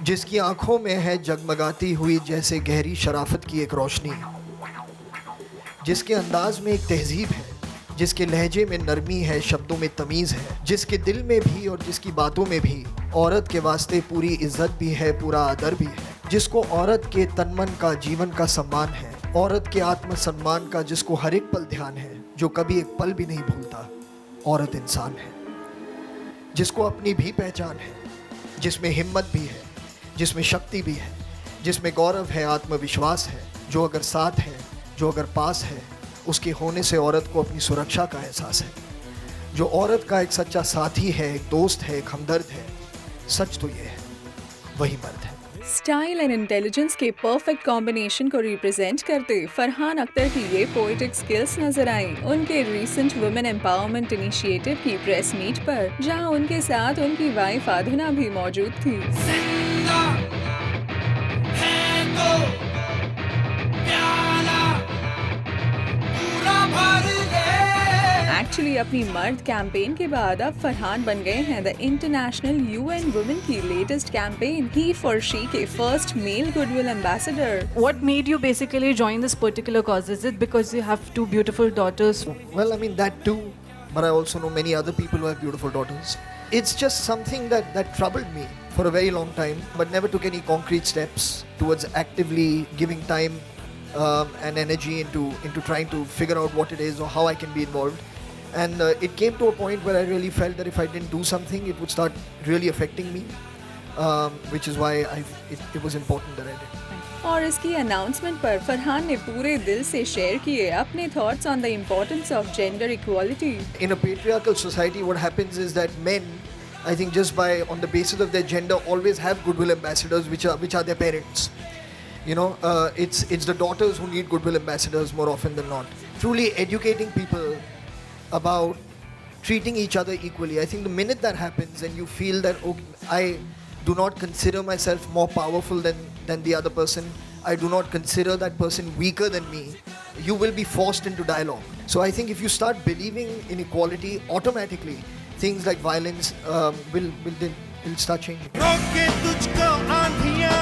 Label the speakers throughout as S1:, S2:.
S1: जिसकी आंखों में है जगमगाती हुई जैसे गहरी शराफत की एक रोशनी, जिसके अंदाज में एक तहजीब है, जिसके लहजे में नरमी है, शब्दों में तमीज़ है, जिसके दिल में भी और जिसकी बातों में भी औरत के वास्ते पूरी इज्जत भी है, पूरा आदर भी है, जिसको औरत के तन मन का जीवन का सम्मान है, औरत के आत्मसम्मान का जिसको हर एक पल ध्यान है, जो कभी एक पल भी नहीं भूलता। औरत इंसान है जिसको अपनी भी पहचान है, जिसमें हिम्मत भी है, जिसमें शक्ति भी है, जिसमें गौरव है, आत्मविश्वास है, जो अगर साथ है, जो अगर पास है, उसके होने से औरत को अपनी सुरक्षा का एहसास है। जो औरत का एक सच्चा साथी है, एक दोस्त है, एक हमदर्द है, सच तो ये है, वही मर्द है।
S2: स्टाइल एंड इंटेलिजेंस के परफेक्ट कॉम्बिनेशन को रिप्रेजेंट करते फरहान अख्तर की ये पोएटिक स्किल्स नजर आई उनके रीसेंट वुमेन एम्पावरमेंट इनिशिएटिव की प्रेस मीट पर, जहां उनके साथ उनकी वाइफ आधुना भी मौजूद थी।
S3: जिंदा है तो प्याला पूरा भर ले।
S2: एक्चुअली अपनी मर्द कैंपेन के बाद अब फरहान बन गए हैं द इंटरनेशनल यूएन वुमेन की लेटेस्ट कैंपेन ही फॉर शी के first male goodwill ambassador.
S4: What made you basically join this particular cause? Is it because you have two beautiful daughters?
S1: Well, I mean that too, but I also know many other people who have beautiful daughters. It's just something that troubled me for a very long time, but never took any concrete steps towards actively giving time and energy into trying to figure out what it is or how I can be involved. And it came to a point where I really felt that if I didn't do something, it would start really affecting me, which is why it was important that I did.
S2: और इसकी announcement पर फरहान ने पूरे दिल से share किए अपने thoughts on the importance of gender equality.
S1: In a patriarchal society, what happens is that men, I think just by on the basis of their gender, always have goodwill ambassadors, which are their parents. You know, it's the daughters who need goodwill ambassadors more often than not. Truly educating people about treating each other equally. I think the minute that happens and you feel that I do not consider myself more powerful than the other person, I do not consider that person weaker than me, you will be forced into dialogue. So I think if you start believing in equality, automatically things like violence will start changing.
S3: रोके तुझको आंधियां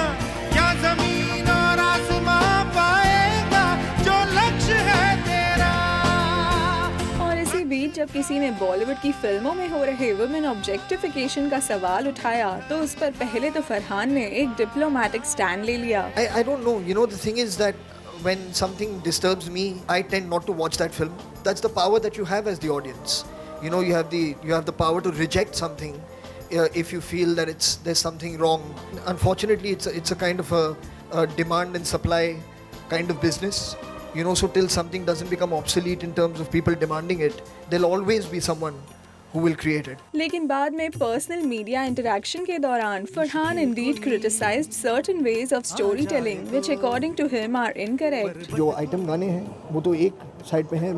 S3: क्या जमीन और आसमां पाएगा जो लक्ष्य है तेरा।
S2: और इसी बीच जब किसी ने बॉलीवुड की फिल्मों में हो रहे वुमेन ऑब्जेक्टिफिकेशन का सवाल उठाया तो उस पर पहले तो फरहान ने एक डिप्लोमेटिक स्टैंड ले लिया।
S1: I don't know. You know, the thing is that when something disturbs me, I tend not to watch that film. That's the power that you have as the audience. You know, you have the power to reject something if you feel that there's something wrong. Unfortunately, it's a kind of a demand and supply kind of business. You know, so till something doesn't become obsolete in terms of people demanding it, there'll always be someone who will create it.
S2: लेकिन बाद में personal media interaction के दौरान Farhan indeed criticised certain ways of story telling which according to him are incorrect.
S1: जो item गाने हैं वो तो एक साइड पे हैं,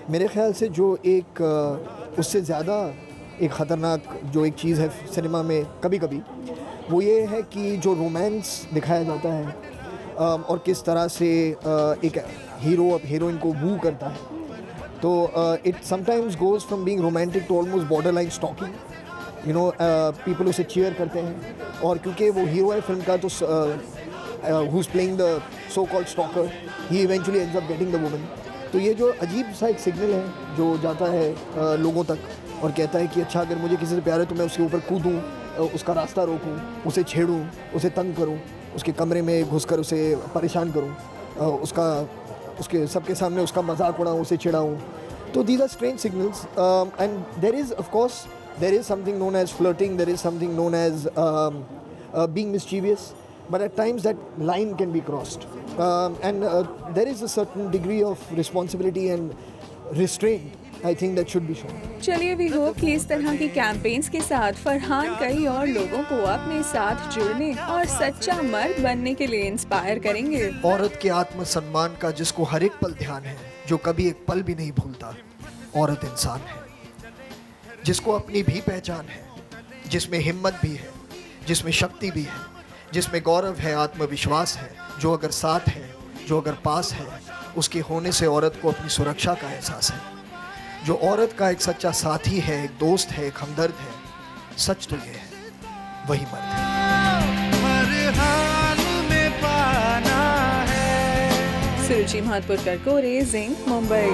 S1: मेरे ख्याल से जो एक उससे ज़्यादा एक ख़तरनाक जो एक चीज़ है सिनेमा में कभी कभी, वो ये है कि जो रोमांस दिखाया जाता है और किस तरह से एक हीरो अब हीरोइन को वू करता है, तो it sometimes goes from being romantic to almost border line stalking. You know, people उसे चीयर करते हैं और क्योंकि वो हीरो है फिल्म का, तो who is playing the so called stalker, he eventually ends up getting the woman. तो ये जो अजीब सा एक सिग्नल है जो जाता है लोगों तक और कहता है कि अच्छा अगर मुझे किसी से प्यार है तो मैं उसके ऊपर कूदूँ, उसका रास्ता रोकूँ, उसे छेड़ूँ, उसे तंग करूँ, उसके कमरे में घुसकर उसे परेशान करूँ, उसके सबके सामने उसका मजाक उड़ाऊँ, उसे चिढ़ाऊँ। तो these are strange signals, and there is of course something known as flirting, there is something known as being mischievous, but at times that line can be crossed, and there is a certain degree of responsibility and restraint I think that should be shown.
S2: चलिए we hope कि इस तरह की campaigns के साथ फरहान कई और लोगों को अपने साथ जुड़ने और सच्चा मर्द बनने के लिए इंस्पायर करेंगे।
S1: औरत के आत्मसम्मान का जिसको हर एक पल ध्यान है, जो कभी एक पल भी नहीं भूलता। औरत इंसान है जिसको अपनी भी पहचान है, जिसमें हिम्मत भी है, जिसमें शक्ति भी है, जिसमें गौरव है, आत्मविश्वास है, जो अगर साथ है, जो अगर पास है, उसके होने से औरत को अपनी सुरक्षा का एहसास है। जो औरत का एक सच्चा साथी है, एक दोस्त है, एक हमदर्द है, सच तो ये है, वही मर्द है।
S2: सुरुचि महतपुरकर कोरे, जिंक, मुंबई।